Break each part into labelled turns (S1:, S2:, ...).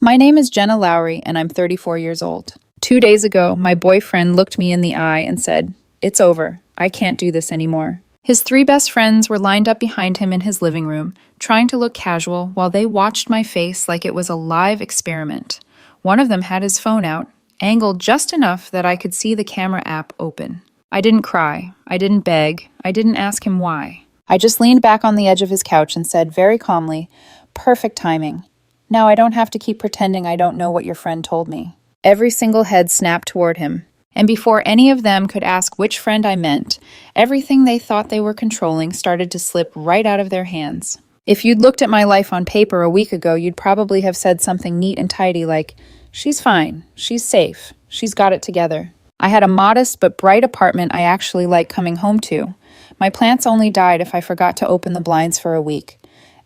S1: My name is Jenna Lowry, and I'm 34 years old. 2 days ago, my boyfriend looked me in the eye and said, "It's over. I can't do this anymore." His three best friends were lined up behind him in his living room, trying to look casual while they watched my face like it was a live experiment. One of them had his phone out, angled just enough that I could see the camera app open. I didn't cry. I didn't beg. I didn't ask him why. I just leaned back on the edge of his couch and said very calmly, "Perfect timing. Now I don't have to keep pretending I don't know what your friend told me." Every single head snapped toward him, and before any of them could ask which friend I meant, everything they thought they were controlling started to slip right out of their hands. If you'd looked at my life on paper a week ago, you'd probably have said something neat and tidy like, "She's fine, she's safe, she's got it together." I had a modest but bright apartment I actually liked coming home to. My plants only died if I forgot to open the blinds for a week.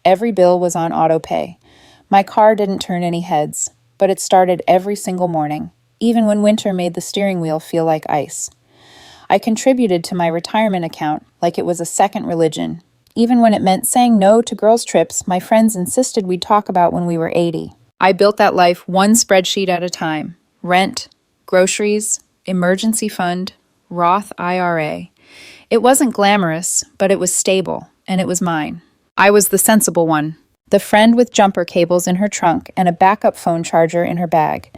S1: Every bill was on auto pay. My car didn't turn any heads, but it started every single morning, even when winter made the steering wheel feel like ice. I contributed to my retirement account like it was a second religion. Even when it meant saying no to girls' trips my friends insisted we'd talk about when we were 80. I built that life one spreadsheet at a time. Rent, groceries, emergency fund, Roth IRA. It wasn't glamorous, but it was stable, and it was mine. I was the sensible one. The friend with jumper cables in her trunk and a backup phone charger in her bag.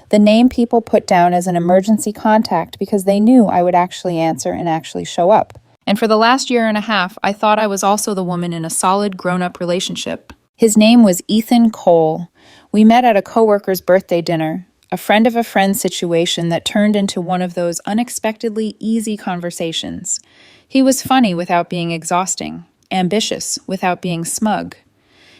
S1: The name people put down as an emergency contact because they knew I would actually answer and actually show up. And for the last year and a half, I thought I was also the woman in a solid grown-up relationship. His name was Ethan Cole. We met at a coworker's birthday dinner, a friend of a friend situation that turned into one of those unexpectedly easy conversations. He was funny without being exhausting, ambitious without being smug.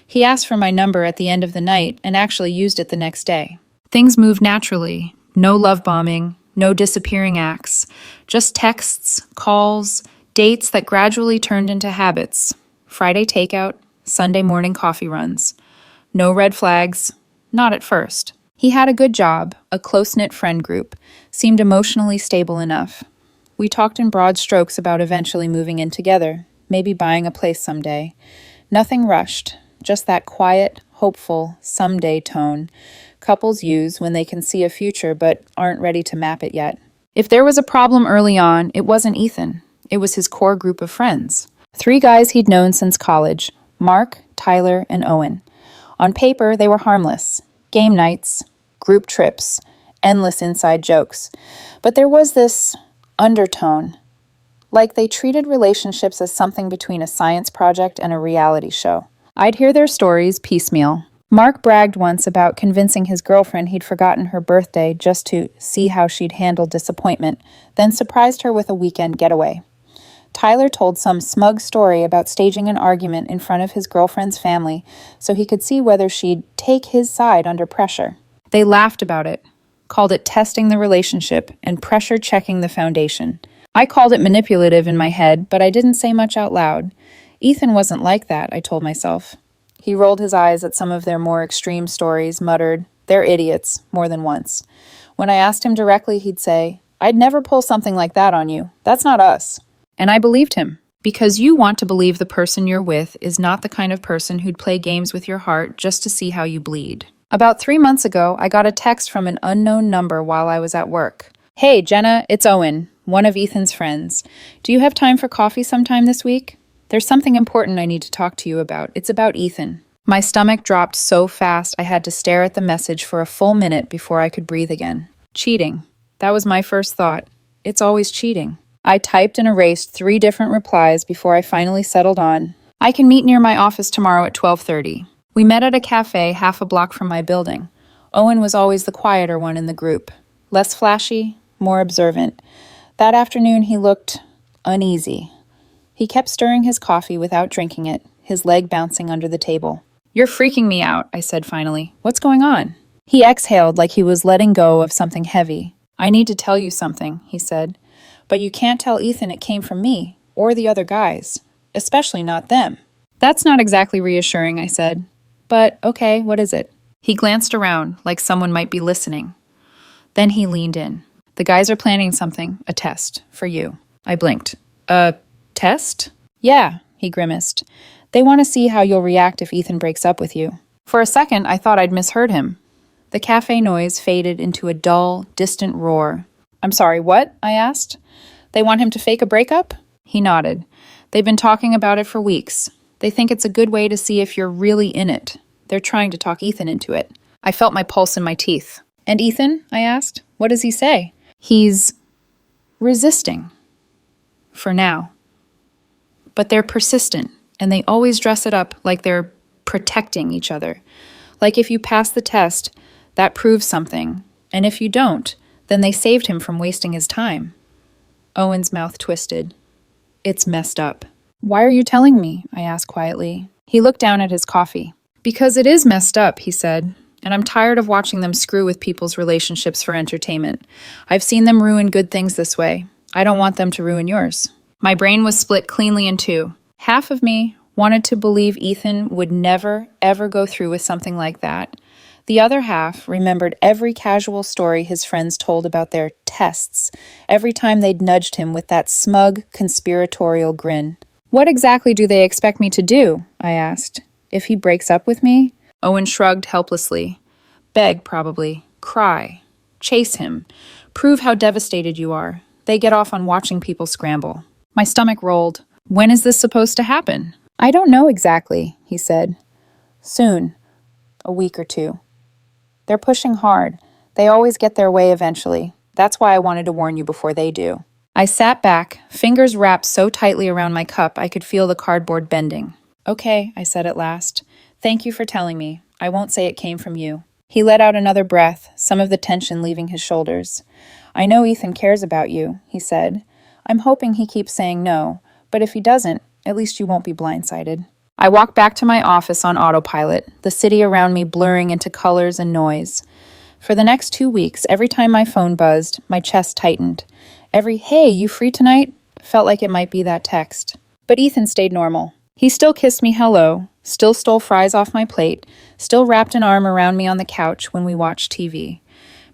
S1: He asked for my number at the end of the night and actually used it the next day. Things moved naturally. No love bombing, no disappearing acts, just texts, calls, dates that gradually turned into habits. Friday takeout, Sunday morning coffee runs. No red flags, not at first. He had a good job, a close-knit friend group, seemed emotionally stable enough. We talked in broad strokes about eventually moving in together, maybe buying a place someday. Nothing rushed. Just that quiet, hopeful, someday tone couples use when they can see a future but aren't ready to map it yet. If there was a problem early on, it wasn't Ethan. It was his core group of friends. 3 guys he'd known since college: Mark, Tyler, and Owen. On paper, they were harmless. Game nights, group trips, endless inside jokes. But there was this undertone, like they treated relationships as something between a science project and a reality show. I'd hear their stories piecemeal. Mark bragged once about convincing his girlfriend he'd forgotten her birthday just to see how she'd handle disappointment, then surprised her with a weekend getaway. Tyler told some smug story about staging an argument in front of his girlfriend's family so he could see whether she'd take his side under pressure. They laughed about it, called it testing the relationship and pressure checking the foundation. I called it manipulative in my head, but I didn't say much out loud. Ethan wasn't like that, I told myself. He rolled his eyes at some of their more extreme stories, muttered, "They're idiots," more than once. When I asked him directly, he'd say, "I'd never pull something like that on you. That's not us." And I believed him, because you want to believe the person you're with is not the kind of person who'd play games with your heart just to see how you bleed. About 3 months ago, I got a text from an unknown number while I was at work. "Hey, Jenna, it's Owen, one of Ethan's friends. Do you have time for coffee sometime this week? There's something important I need to talk to you about. It's about Ethan." My stomach dropped so fast I had to stare at the message for a full minute before I could breathe again. Cheating. That was my first thought. It's always cheating. I typed and erased 3 different replies before I finally settled on, "I can meet near my office tomorrow at 12:30. We met at a cafe half a block from my building. Owen was always the quieter one in the group. Less flashy, more observant. That afternoon he looked uneasy. He kept stirring his coffee without drinking it, his leg bouncing under the table. "You're freaking me out," I said finally. "What's going on?" He exhaled like he was letting go of something heavy. "I need to tell you something," he said. "But you can't tell Ethan it came from me, or the other guys. Especially not them." "That's not exactly reassuring," I said. "But, okay, what is it?" He glanced around, like someone might be listening. Then he leaned in. "The guys are planning something, a test, for you." I blinked. "A test?" "Yeah," he grimaced. "They want to see how you'll react if Ethan breaks up with you." For a second, I thought I'd misheard him. The cafe noise faded into a dull, distant roar. "I'm sorry, what?" I asked. "They want him to fake a breakup?" He nodded. "They've been talking about it for weeks. They think it's a good way to see if you're really in it. They're trying to talk Ethan into it." I felt my pulse in my teeth. "And Ethan?" I asked. "What does he say?" "He's resisting. For now. But they're persistent, and they always dress it up like they're protecting each other. Like if you pass the test, that proves something, and if you don't, then they saved him from wasting his time." Owen's mouth twisted. "It's messed up." "Why are you telling me?" I asked quietly. He looked down at his coffee. "Because it is messed up," he said, "and I'm tired of watching them screw with people's relationships for entertainment. I've seen them ruin good things this way. I don't want them to ruin yours." My brain was split cleanly in two. Half of me wanted to believe Ethan would never, ever go through with something like that. The other half remembered every casual story his friends told about their tests, every time they'd nudged him with that smug, conspiratorial grin. "What exactly do they expect me to do?" I asked. "If he breaks up with me?" Owen shrugged helplessly. "Beg, probably. Cry. Chase him. Prove how devastated you are. They get off on watching people scramble." My stomach rolled. "When is this supposed to happen?" "I don't know exactly," he said. "Soon. A week or two. They're pushing hard. They always get their way eventually. That's why I wanted to warn you before they do." I sat back, fingers wrapped so tightly around my cup I could feel the cardboard bending. "Okay," I said at last. "Thank you for telling me. I won't say it came from you." He let out another breath, some of the tension leaving his shoulders. "I know Ethan cares about you," he said. "I'm hoping he keeps saying no, but if he doesn't, at least you won't be blindsided." I walked back to my office on autopilot, the city around me blurring into colors and noise. For the next 2 weeks, every time my phone buzzed, my chest tightened. Every "Hey, you free tonight?" felt like it might be that text. But Ethan stayed normal. He still kissed me hello, still stole fries off my plate, still wrapped an arm around me on the couch when we watched TV.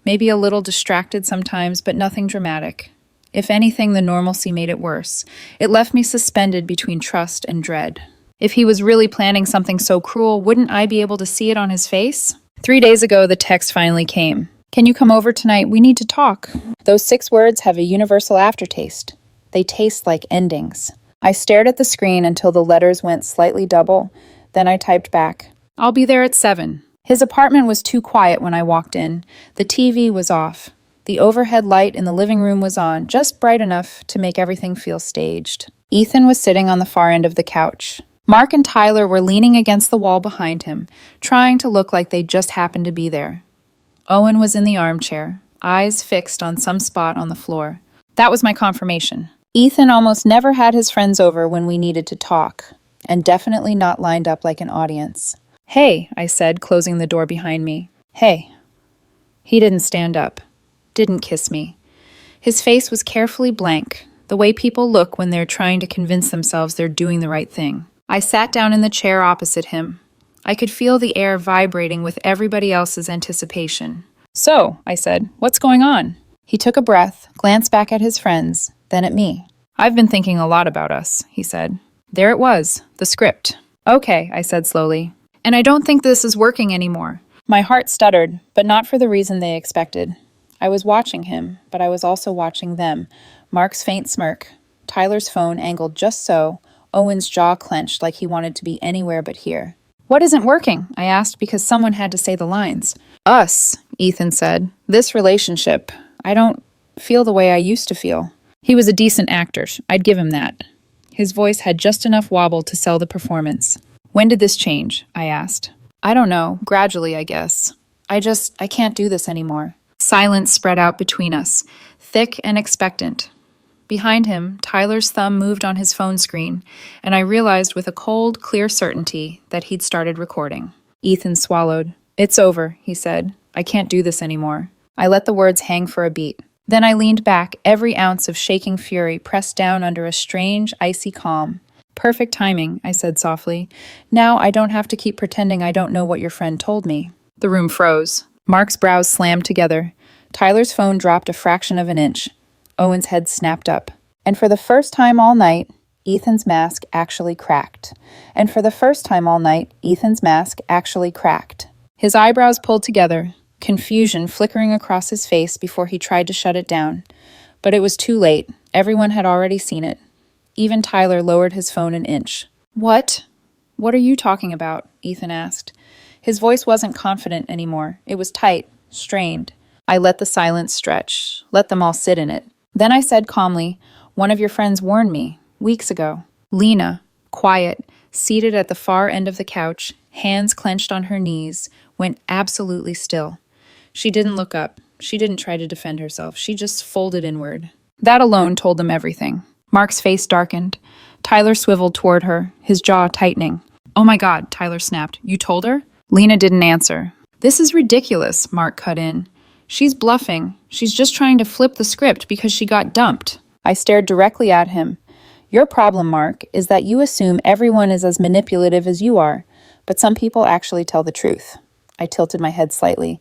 S1: Maybe a little distracted sometimes, but nothing dramatic. If anything, the normalcy made it worse. It left me suspended between trust and dread. If he was really planning something so cruel, wouldn't I be able to see it on his face? 3 days ago, the text finally came. "Can you come over tonight? We need to talk." Those 6 words have a universal aftertaste. They taste like endings. I stared at the screen until the letters went slightly double. Then I typed back, "I'll be there at 7. His apartment was too quiet when I walked in. The TV was off. The overhead light in the living room was on, just bright enough to make everything feel staged. Ethan was sitting on the far end of the couch. Mark and Tyler were leaning against the wall behind him, trying to look like they just happened to be there. Owen was in the armchair, eyes fixed on some spot on the floor. That was my confirmation. Ethan almost never had his friends over when we needed to talk, and definitely not lined up like an audience. "Hey," I said, closing the door behind me. "Hey." He didn't stand up, didn't kiss me. His face was carefully blank, the way people look when they're trying to convince themselves they're doing the right thing. I sat down in the chair opposite him. I could feel the air vibrating with everybody else's anticipation. "So," I said, "what's going on?" He took a breath, glanced back at his friends, then at me. "I've been thinking a lot about us," he said. There it was, the script. "Okay," I said slowly. "And I don't think this is working anymore." My heart stuttered, but not for the reason they expected. I was watching him, but I was also watching them. Mark's faint smirk, Tyler's phone angled just so, Owen's jaw clenched like he wanted to be anywhere but here. "What isn't working?" I asked because someone had to say the lines. "Us," Ethan said. "This relationship. I don't feel the way I used to feel." He was a decent actor. I'd give him that. His voice had just enough wobble to sell the performance. "When did this change?" I asked. "I don't know. Gradually, I guess. I can't do this anymore." Silence spread out between us, thick and expectant. Behind him, Tyler's thumb moved on his phone screen, and I realized with a cold, clear certainty that he'd started recording. Ethan swallowed. "It's over," he said. "I can't do this anymore." I let the words hang for a beat. Then I leaned back, every ounce of shaking fury pressed down under a strange, icy calm. "Perfect timing," I said softly. "Now I don't have to keep pretending I don't know what your friend told me." The room froze. Mark's brows slammed together. Tyler's phone dropped a fraction of an inch. Owen's head snapped up. And for the first time all night, Ethan's mask actually cracked. And for the first time all night, Ethan's mask actually cracked. His eyebrows pulled together, confusion flickering across his face before he tried to shut it down. But it was too late. Everyone had already seen it. Even Tyler lowered his phone an inch. "What? What are you talking about?" Ethan asked. His voice wasn't confident anymore. It was tight, strained. I let the silence stretch, let them all sit in it. Then I said calmly, "One of your friends warned me, weeks ago." Lena, quiet, seated at the far end of the couch, hands clenched on her knees, went absolutely still. She didn't look up. She didn't try to defend herself. She just folded inward. That alone told them everything. Mark's face darkened. Tyler swiveled toward her, his jaw tightening. "Oh my God," Tyler snapped. "You told her?" Lena didn't answer. "This is ridiculous," Mark cut in. "She's bluffing. She's just trying to flip the script because she got dumped." I stared directly at him. "Your problem, Mark, is that you assume everyone is as manipulative as you are, but some people actually tell the truth." I tilted my head slightly.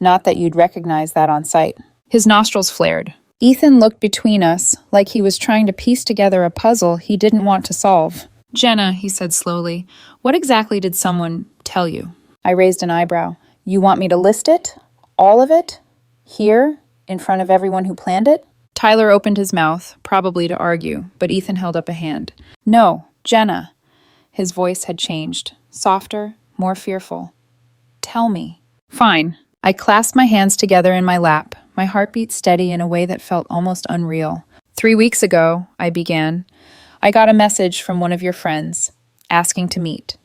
S1: "Not that you'd recognize that on sight." His nostrils flared. Ethan looked between us, like he was trying to piece together a puzzle he didn't want to solve. "Jenna," he said slowly, "what exactly did someone tell you?" I raised an eyebrow. "You want me to list it? All of it? Here? In front of everyone who planned it?" Tyler opened his mouth, probably to argue, but Ethan held up a hand. "No, Jenna." His voice had changed, softer, more fearful. "Tell me." "Fine." I clasped my hands together in my lap, my heartbeat steady in a way that felt almost unreal. 3 weeks ago, I began, I got a message from one of your friends, asking to meet.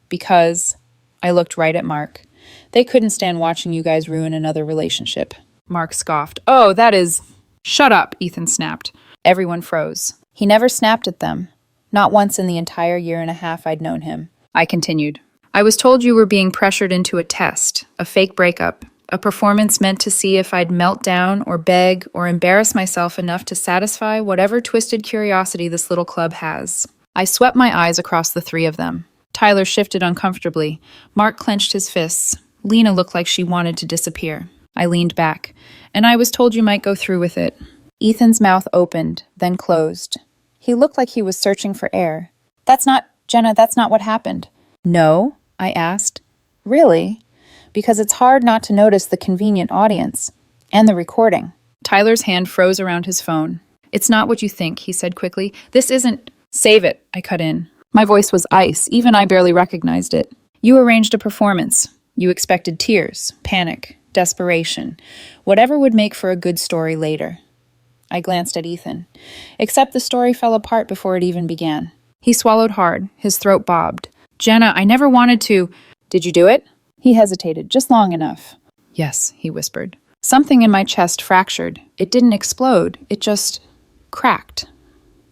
S1: Because, I looked right at Mark. They couldn't stand watching you guys ruin another relationship. Mark scoffed. "Oh, that is..." "Shut up," Ethan snapped. Everyone froze. He never snapped at them. Not once in the entire year and a half I'd known him. I continued. "I was told you were being pressured into a test, a fake breakup. A performance meant to see if I'd melt down or beg or embarrass myself enough to satisfy whatever twisted curiosity this little club has." I swept my eyes across the three of them. Tyler shifted uncomfortably. Mark clenched his fists. Lena looked like she wanted to disappear. I leaned back. "And I was told you might go through with it." Ethan's mouth opened, then closed. He looked like he was searching for air. Jenna, that's not what happened." "No?" I asked. "Really?" Because it's hard not to notice the convenient audience and the recording. Tyler's hand froze around his phone. "It's not what you think," he said quickly. "This isn't..." "Save it," I cut in. My voice was ice. Even I barely recognized it. "You arranged a performance. You expected tears, panic, desperation, whatever would make for a good story later." I glanced at Ethan. Except the story fell apart before it even began. He swallowed hard. His throat bobbed. "Jenna, I never wanted to..." "Did you do it?" He hesitated, just long enough. "Yes," he whispered. Something in my chest fractured. It didn't explode. It just cracked.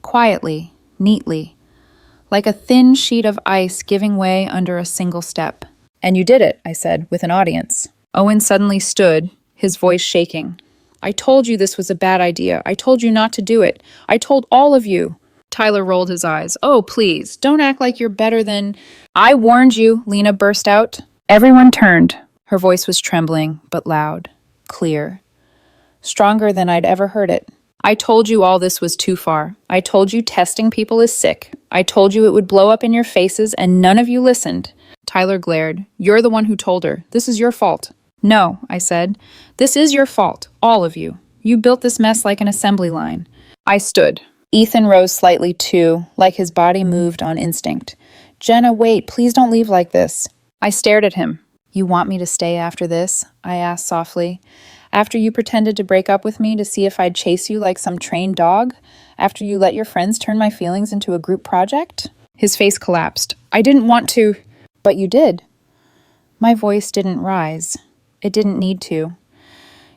S1: Quietly, neatly. Like a thin sheet of ice giving way under a single step. "And you did it," I said, with an audience. Owen suddenly stood, his voice shaking. "I told you this was a bad idea. I told you not to do it. I told all of you." Tyler rolled his eyes. "Oh, please, don't act like you're better than..." "I warned you," Lena burst out. Everyone turned. Her voice was trembling, but loud, clear, stronger than I'd ever heard it. "I told you all this was too far. I told you testing people is sick. I told you it would blow up in your faces, and none of you listened." Tyler glared. "You're the one who told her. This is your fault." "No," I said. "This is your fault, all of you. You built this mess like an assembly line." I stood. Ethan rose slightly too, like his body moved on instinct. "Jenna, wait, please don't leave like this." I stared at him. "You want me to stay after this?" I asked softly. "After you pretended to break up with me to see if I'd chase you like some trained dog? After you let your friends turn my feelings into a group project?" His face collapsed. "I didn't want to..." "But you did." My voice didn't rise. It didn't need to.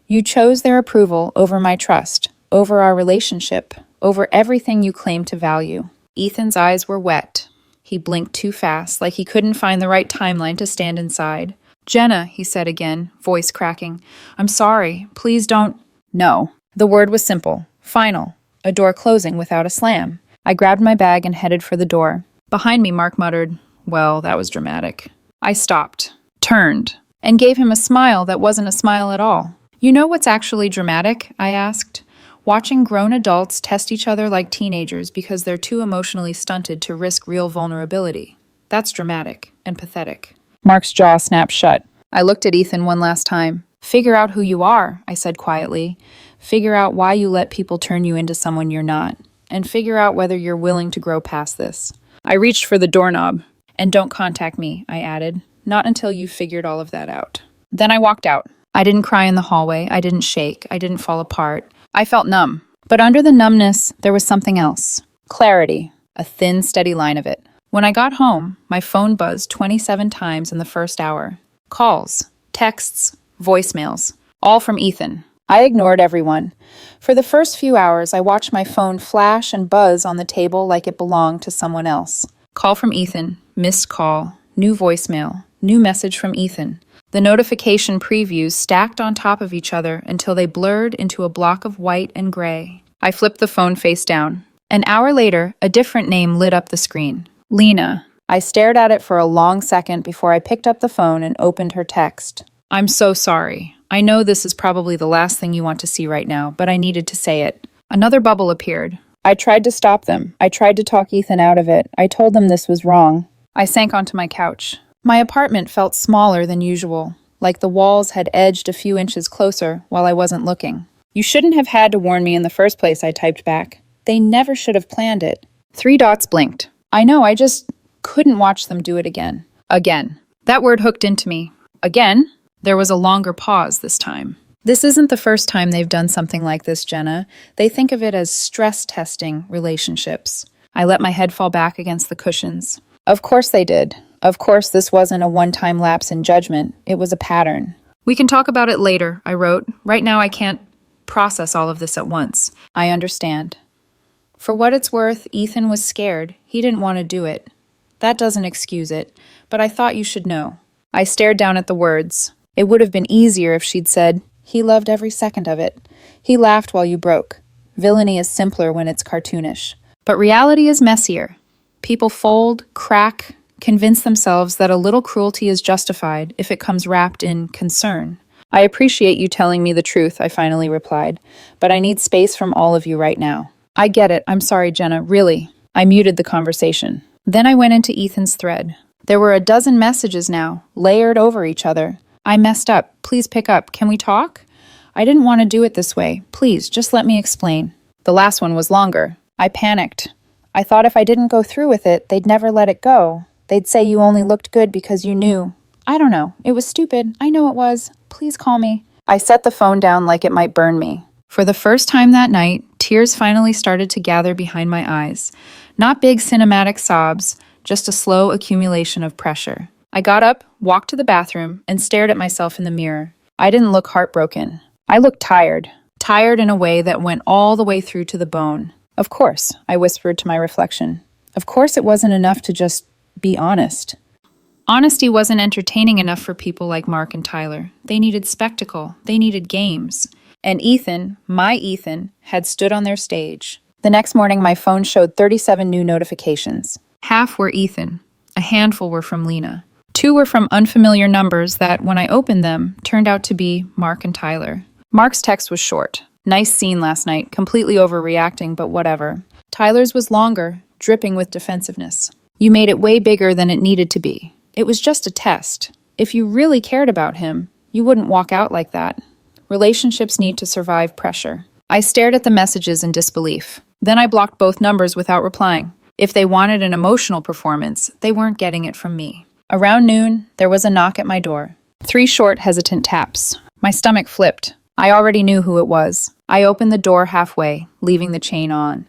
S1: "You chose their approval over my trust, over our relationship, over everything you claim to value." Ethan's eyes were wet. He blinked too fast, like he couldn't find the right timeline to stand inside. "Jenna," he said again, voice cracking. "I'm sorry. Please don't..." "No." The word was simple, final, a door closing without a slam. I grabbed my bag and headed for the door. Behind me, Mark muttered, "Well, that was dramatic." I stopped, turned, and gave him a smile that wasn't a smile at all. "You know what's actually dramatic?" I asked. "Watching grown adults test each other like teenagers because they're too emotionally stunted to risk real vulnerability. That's dramatic and pathetic." Mark's jaw snapped shut. I looked at Ethan one last time. Figure out who you are, I said quietly. Figure out why you let people turn you into someone you're not. And figure out whether you're willing to grow past this. I reached for the doorknob. And don't contact me, I added. Not until you've figured all of that out. Then I walked out. I didn't cry in the hallway. I didn't shake. I didn't fall apart. I felt numb. But under the numbness, there was something else. Clarity. A thin, steady line of it. When I got home, my phone buzzed 27 times in the first hour. Calls, texts, voicemails. All from Ethan. I ignored everyone. For the first few hours, I watched my phone flash and buzz on the table like it belonged to someone else. Call from Ethan. Missed call. New voicemail. New message from Ethan. The notification previews stacked on top of each other until they blurred into a block of white and gray. I flipped the phone face down. An hour later, a different name lit up the screen. Lena. I stared at it for a long second before I picked up the phone and opened her text. I'm so sorry. I know this is probably the last thing you want to see right now, but I needed to say it. Another bubble appeared. I tried to stop them. I tried to talk Ethan out of it. I told them this was wrong. I sank onto my couch. My apartment felt smaller than usual, like the walls had edged a few inches closer while I wasn't looking. You shouldn't have had to warn me in the first place, I typed back. They never should have planned it. 3 dots blinked. I know, I just couldn't watch them do it again. Again. That word hooked into me. Again? There was a longer pause this time. This isn't the first time they've done something like this, Jenna. They think of it as stress testing relationships. I let my head fall back against the cushions. Of course they did. Of course this wasn't a one-time lapse in judgment. It was a pattern. We can talk about it later, I wrote. Right now I can't process all of this at once. I understand. For what it's worth, Ethan was scared. He didn't want to do it. That doesn't excuse it, but I thought you should know. I stared down at the words. It would have been easier if she'd said, he loved every second of it. He laughed while you broke. Villainy is simpler when it's cartoonish. But reality is messier. People fold, crack, convince themselves that a little cruelty is justified if it comes wrapped in concern. I appreciate you telling me the truth, I finally replied, but I need space from all of you right now. I get it. I'm sorry, Jenna. Really. I muted the conversation. Then I went into Ethan's thread. There were a dozen messages now, layered over each other. I messed up. Please pick up. Can we talk? I didn't want to do it this way. Please, just let me explain. The last one was longer. I panicked. I thought if I didn't go through with it, they'd never let it go. They'd say you only looked good because you knew. I don't know. It was stupid. I know it was. Please call me. I set the phone down like it might burn me. For the first time that night, tears finally started to gather behind my eyes. Not big cinematic sobs, just a slow accumulation of pressure. I got up, walked to the bathroom, and stared at myself in the mirror. I didn't look heartbroken. I looked tired. Tired in a way that went all the way through to the bone. Of course, I whispered to my reflection. Of course it wasn't enough to just be honest. Honesty wasn't entertaining enough for people like Mark and Tyler. They needed spectacle. They needed games. And Ethan, my Ethan, had stood on their stage. The next morning, my phone showed 37 new notifications. Half were Ethan. A handful were from Lena. 2 were from unfamiliar numbers that, when I opened them, turned out to be Mark and Tyler. Mark's text was short. Nice scene last night, completely overreacting, but whatever. Tyler's was longer, dripping with defensiveness. You made it way bigger than it needed to be. It was just a test. If you really cared about him, you wouldn't walk out like that. Relationships need to survive pressure. I stared at the messages in disbelief. Then I blocked both numbers without replying. If they wanted an emotional performance, they weren't getting it from me. Around noon, there was a knock at my door. 3 short, hesitant taps. My stomach flipped. I already knew who it was. I opened the door halfway, leaving the chain on.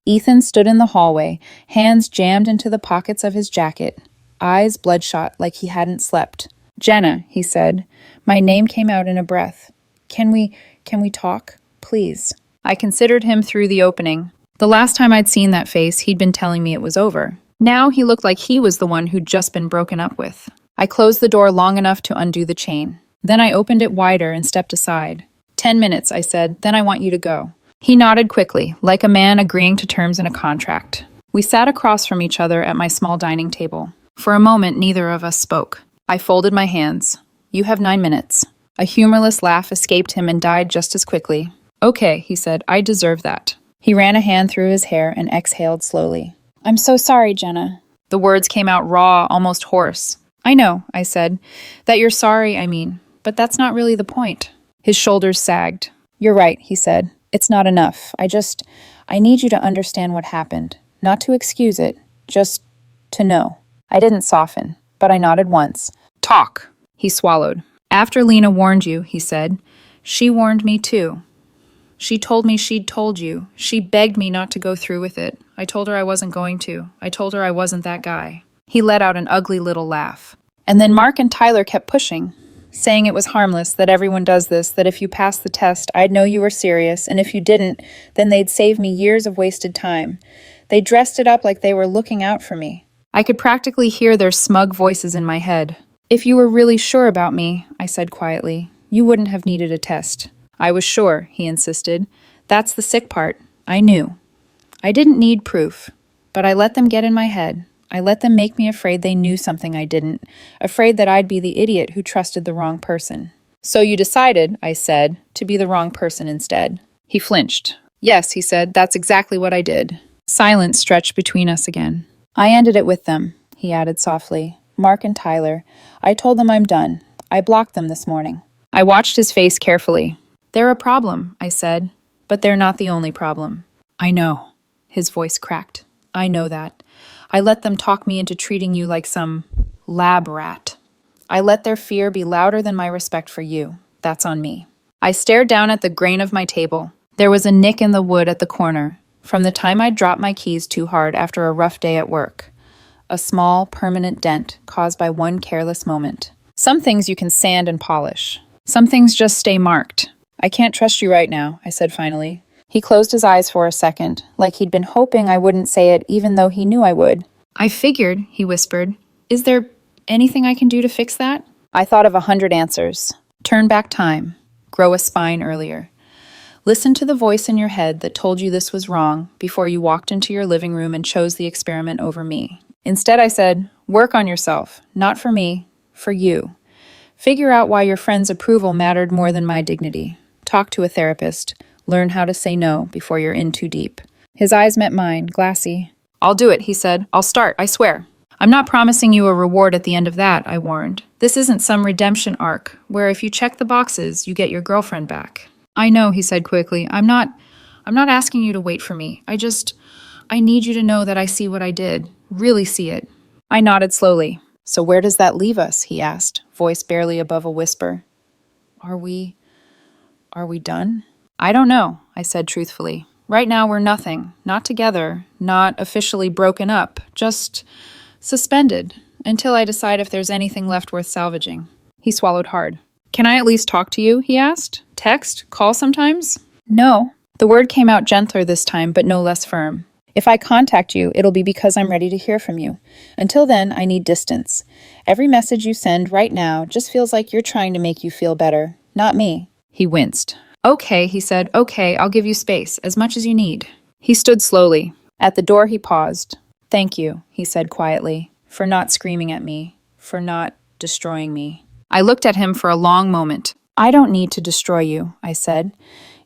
S1: Ethan stood in the hallway, hands jammed into the pockets of his jacket, eyes bloodshot like he hadn't slept. Jenna, he said. My name came out in a breath. Can we talk? Please. I considered him through the opening. The last time I'd seen that face, he'd been telling me it was over. Now he looked like he was the one who'd just been broken up with. I closed the door long enough to undo the chain. Then I opened it wider and stepped aside. 10 minutes, I said, then I want you to go. He nodded quickly, like a man agreeing to terms in a contract. We sat across from each other at my small dining table. For a moment, neither of us spoke. I folded my hands. You have 9 minutes. A humorless laugh escaped him and died just as quickly. Okay, he said, I deserve that. He ran a hand through his hair and exhaled slowly. I'm so sorry, Jenna. The words came out raw, almost hoarse. I know, I said. That you're sorry, I mean. But that's not really the point. His shoulders sagged. You're right, he said. It's not enough. I need you to understand what happened. Not to excuse it, just to know. I didn't soften, but I nodded once. Talk. He swallowed. After Lena warned you, he said, she warned me too. She told me she'd told you. She begged me not to go through with it. I told her I wasn't going to. I told her I wasn't that guy. He let out an ugly little laugh. And then Mark and Tyler kept pushing, saying it was harmless, that everyone does this, that if you passed the test, I'd know you were serious, and if you didn't, then they'd save me years of wasted time. They dressed it up like they were looking out for me. I could practically hear their smug voices in my head. If you were really sure about me, I said quietly, you wouldn't have needed a test. I was sure, he insisted. That's the sick part. I knew. I didn't need proof, but I let them get in my head. I let them make me afraid they knew something I didn't, afraid that I'd be the idiot who trusted the wrong person. So you decided, I said, to be the wrong person instead. He flinched. Yes, he said, that's exactly what I did. Silence stretched between us again. I ended it with them, he added softly. Mark and Tyler. I told them I'm done. I blocked them this morning. I watched his face carefully. They're a problem, I said, but they're not the only problem. I know. His voice cracked. I know that. I let them talk me into treating you like some lab rat. I let their fear be louder than my respect for you. That's on me. I stared down at the grain of my table. There was a nick in the wood at the corner, from the time I'd dropped my keys too hard after a rough day at work. A small, permanent dent caused by one careless moment. Some things you can sand and polish. Some things just stay marked. I can't trust you right now, I said finally. He closed his eyes for a second, like he'd been hoping I wouldn't say it even though he knew I would. I figured, he whispered. Is there anything I can do to fix that? I thought of 100 answers. Turn back time. Grow a spine earlier. Listen to the voice in your head that told you this was wrong before you walked into your living room and chose the experiment over me. Instead, I said, work on yourself. Not for me, for you. Figure out why your friend's approval mattered more than my dignity. Talk to a therapist. Learn how to say no before you're in too deep. His eyes met mine, glassy. I'll do it, he said. I'll start, I swear. I'm not promising you a reward at the end of that, I warned. This isn't some redemption arc, where if you check the boxes, you get your girlfriend back. I know, he said quickly. I'm not asking you to wait for me. I need you to know that I see what I did. Really see it. I nodded slowly. So where does that leave us, he asked, voice barely above a whisper. Are we done? I don't know, I said truthfully. Right now we're nothing. Not together, not officially broken up, just suspended, until I decide if there's anything left worth salvaging. He swallowed hard. Can I at least talk to you, he asked. Text? Call sometimes? No. The word came out gentler this time, but no less firm. If I contact you, it'll be because I'm ready to hear from you. Until then, I need distance. Every message you send right now just feels like you're trying to make you feel better, not me. He winced. Okay, he said. Okay, I'll give you space, as much as you need. He stood slowly. At the door, he paused. Thank you, he said quietly, for not screaming at me, for not destroying me. I looked at him for a long moment. I don't need to destroy you, I said.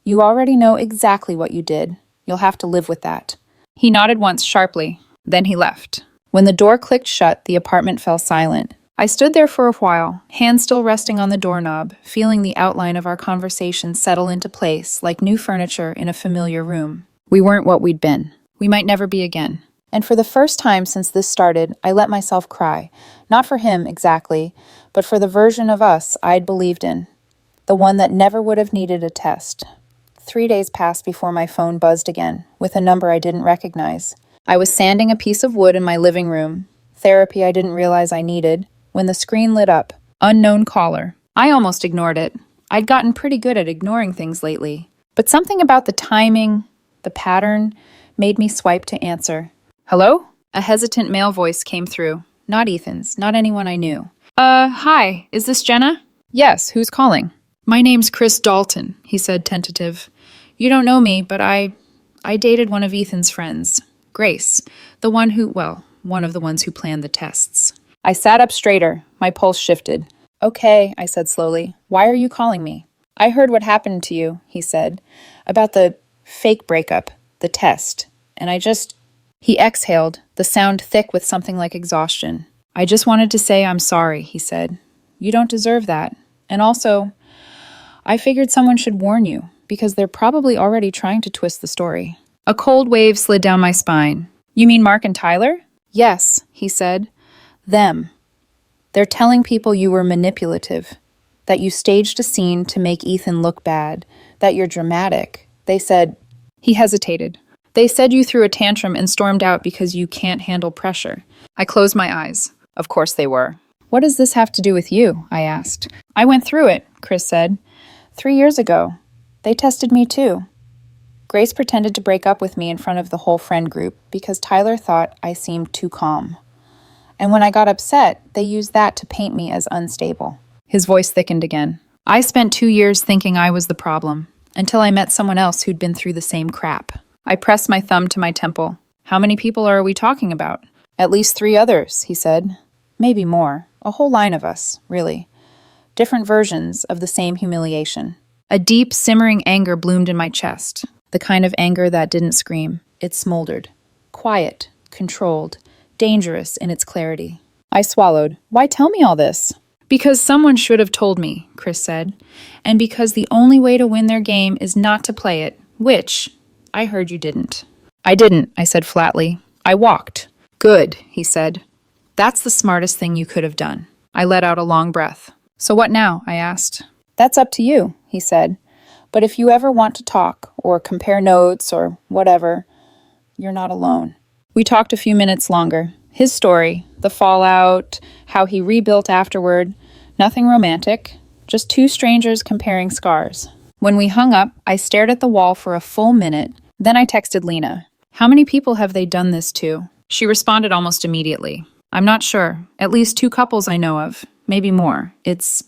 S1: You already know exactly what you did. You'll have to live with that. He nodded once sharply. Then he left. When the door clicked shut, the apartment fell silent. I stood there for a while, hands still resting on the doorknob, feeling the outline of our conversation settle into place like new furniture in a familiar room. We weren't what we'd been. We might never be again. And for the first time since this started, I let myself cry. Not for him, exactly, but for the version of us I'd believed in. The one that never would have needed a test. 3 days passed before my phone buzzed again, with a number I didn't recognize. I was sanding a piece of wood in my living room, therapy I didn't realize I needed, when the screen lit up. Unknown caller. I almost ignored it. I'd gotten pretty good at ignoring things lately. But something about the timing, the pattern, made me swipe to answer. Hello? A hesitant male voice came through. Not Ethan's, not anyone I knew. Hi, is this Jenna? Yes, who's calling? My name's Chris Dalton, he said, tentative. You don't know me, but I dated one of Ethan's friends, Grace, one of the ones who planned the tests. I sat up straighter. My pulse shifted. Okay, I said slowly. Why are you calling me? I heard what happened to you, he said, about the fake breakup, the test, and He exhaled, the sound thick with something like exhaustion. I just wanted to say I'm sorry, he said. You don't deserve that. And also, I figured someone should warn you, because they're probably already trying to twist the story. A cold wave slid down my spine. You mean Mark and Tyler? Yes, he said. Them. They're telling people you were manipulative, that you staged a scene to make Ethan look bad, that you're dramatic. They said... He hesitated. They said you threw a tantrum and stormed out because you can't handle pressure. I closed my eyes. Of course they were. What does this have to do with you? I asked. I went through it, Chris said. 3 years ago. They tested me too. Grace pretended to break up with me in front of the whole friend group because Tyler thought I seemed too calm. And when I got upset, they used that to paint me as unstable. His voice thickened again. I spent 2 years thinking I was the problem, until I met someone else who'd been through the same crap. I pressed my thumb to my temple. How many people are we talking about? At least 3 others, he said. Maybe more. A whole line of us, really. Different versions of the same humiliation. A deep, simmering anger bloomed in my chest. The kind of anger that didn't scream. It smoldered. Quiet, controlled, dangerous in its clarity. I swallowed. Why tell me all this? Because someone should have told me, Chris said. And because the only way to win their game is not to play it, which I heard you didn't. I didn't, I said flatly. I walked. Good, he said. That's the smartest thing you could have done. I let out a long breath. So what now? I asked. That's up to you, he said. But if you ever want to talk or compare notes or whatever, you're not alone. We talked a few minutes longer. His story, the fallout, how he rebuilt afterward, nothing romantic, just 2 strangers comparing scars. When we hung up, I stared at the wall for a full minute. Then I texted Lena. How many people have they done this to? She responded almost immediately. I'm not sure. At least 2 couples I know of. Maybe more. It's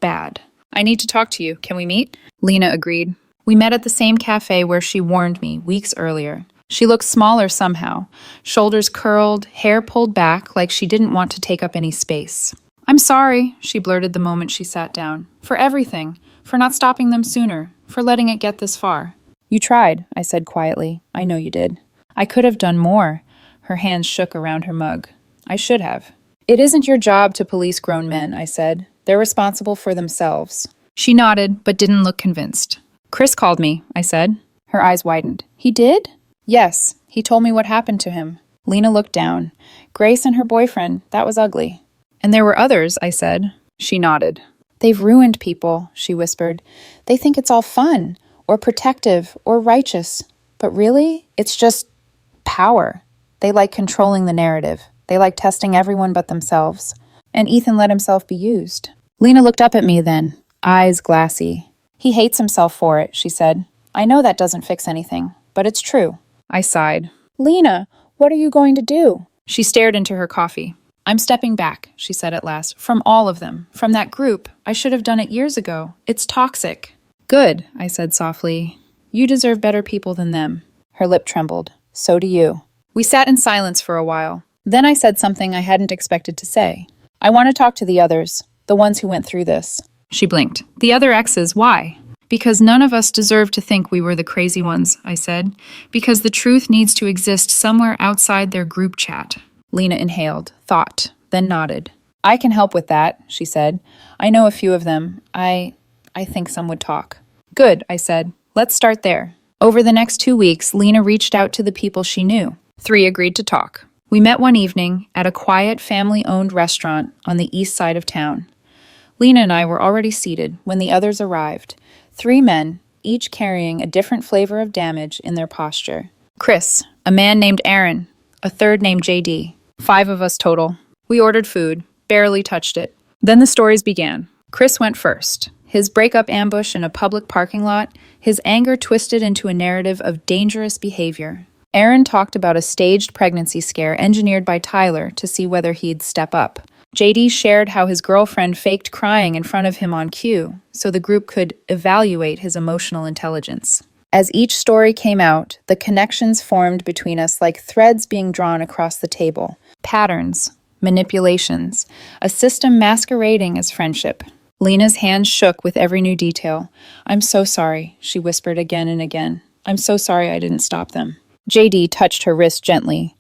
S1: bad. I need to talk to you. Can we meet? Lena agreed. We met at the same cafe where she warned me weeks earlier. She looked smaller somehow, shoulders curled, hair pulled back like she didn't want to take up any space. I'm sorry, she blurted the moment she sat down. For everything. For not stopping them sooner. For letting it get this far. You tried, I said quietly. I know you did. I could have done more. Her hands shook around her mug. I should have. It isn't your job to police grown men, I said. They're responsible for themselves. She nodded, but didn't look convinced. Chris called me, I said. Her eyes widened. He did? Yes, he told me what happened to him. Lena looked down. Grace and her boyfriend, that was ugly. And there were others, I said. She nodded. They've ruined people, she whispered. They think it's all fun, or protective, or righteous. But really, it's just power. They like controlling the narrative. They like testing everyone but themselves. And Ethan let himself be used. Lena looked up at me then, eyes glassy. He hates himself for it, she said. I know that doesn't fix anything, but it's true. I sighed. Lena, what are you going to do? She stared into her coffee. I'm stepping back, she said at last, from all of them, from that group. I should have done it years ago. It's toxic. Good, I said softly. You deserve better people than them. Her lip trembled. So do you. We sat in silence for a while. Then I said something I hadn't expected to say. I want to talk to the others, the ones who went through this. She blinked. The other exes, why? Because none of us deserve to think we were the crazy ones, I said. Because the truth needs to exist somewhere outside their group chat. Lena inhaled, thought, then nodded. I can help with that, she said. I know a few of them. I think some would talk. Good, I said. Let's start there. Over the next 2 weeks, Lena reached out to the people she knew. 3 agreed to talk. We met one evening at a quiet, family-owned restaurant on the east side of town. Lena and I were already seated when the others arrived. 3 men, each carrying a different flavor of damage in their posture. Chris, a man named Aaron, a third named JD. 5 of us total. We ordered food, barely touched it. Then the stories began. Chris went first. His breakup ambush in a public parking lot, his anger twisted into a narrative of dangerous behavior. Aaron talked about a staged pregnancy scare engineered by Tyler to see whether he'd step up. JD shared how his girlfriend faked crying in front of him on cue, so the group could evaluate his emotional intelligence. As each story came out, the connections formed between us like threads being drawn across the table. Patterns, manipulations, a system masquerading as friendship. Lena's hands shook with every new detail. I'm so sorry, she whispered again and again. I'm so sorry I didn't stop them. JD touched her wrist gently.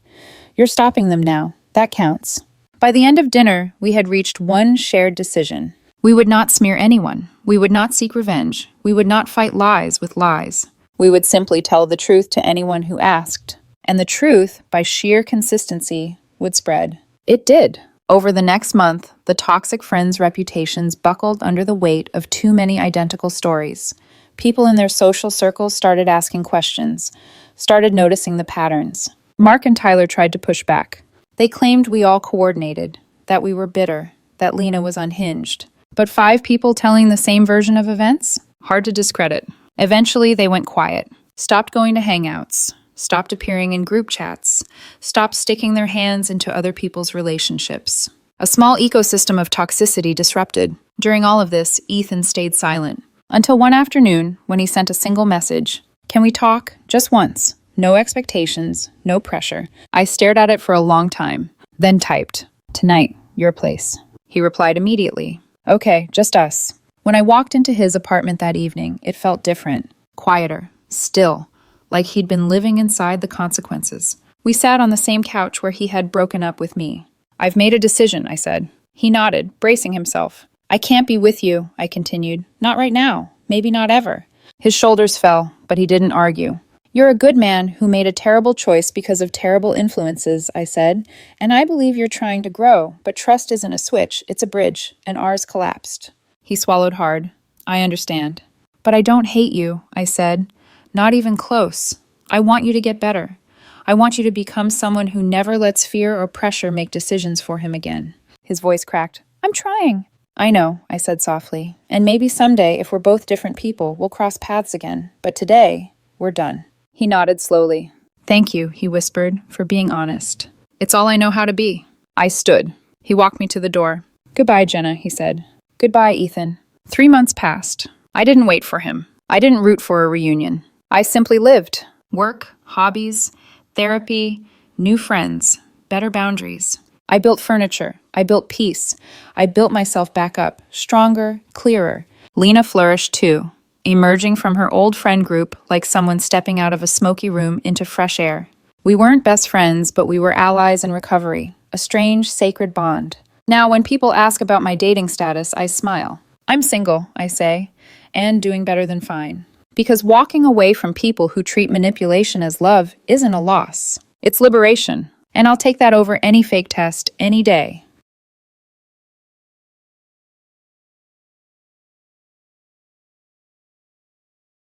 S1: You're stopping them now. That counts. By the end of dinner, we had reached one shared decision. We would not smear anyone. We would not seek revenge. We would not fight lies with lies. We would simply tell the truth to anyone who asked. And the truth, by sheer consistency, would spread. It did. Over the next month, the toxic friends' reputations buckled under the weight of too many identical stories. People in their social circles started asking questions, started noticing the patterns. Mark and Tyler tried to push back. They claimed we all coordinated, that we were bitter, that Lena was unhinged. But 5 people telling the same version of events? Hard to discredit. Eventually, they went quiet, stopped going to hangouts, stopped appearing in group chats, stopped sticking their hands into other people's relationships. A small ecosystem of toxicity disrupted. During all of this, Ethan stayed silent. Until one afternoon, when he sent a single message. Can we talk? Just once. No expectations, no pressure. I stared at it for a long time, then typed, "Tonight, your place." He replied immediately, "Okay, just us." When I walked into his apartment that evening, it felt different, quieter, still, like he'd been living inside the consequences. We sat on the same couch where he had broken up with me. "I've made a decision," I said. He nodded, bracing himself. "I can't be with you," I continued. "Not right now. Maybe not ever." His shoulders fell, but he didn't argue. "You're a good man who made a terrible choice because of terrible influences," I said, "and I believe you're trying to grow, but trust isn't a switch, it's a bridge, and ours collapsed." He swallowed hard. "I understand." "But I don't hate you," I said. "Not even close. I want you to get better. I want you to become someone who never lets fear or pressure make decisions for him again." His voice cracked. "I'm trying." "I know," I said softly. "And maybe someday, if we're both different people, we'll cross paths again. But today, we're done." He nodded slowly. "Thank you," he whispered, "for being honest. It's all I know how to be." I stood. He walked me to the door. "Goodbye, Jenna," he said. "Goodbye, Ethan." 3 months passed. I didn't wait for him. I didn't root for a reunion. I simply lived. Work, hobbies, therapy, new friends, better boundaries. I built furniture. I built peace. I built myself back up, stronger, clearer. Lena flourished too, emerging from her old friend group like someone stepping out of a smoky room into fresh air. We weren't best friends, but we were allies in recovery, a strange, sacred bond. Now, when people ask about my dating status, I smile. I'm single, I say, and doing better than fine. Because walking away from people who treat manipulation as love isn't a loss. It's liberation. And I'll take that over any fake test any day.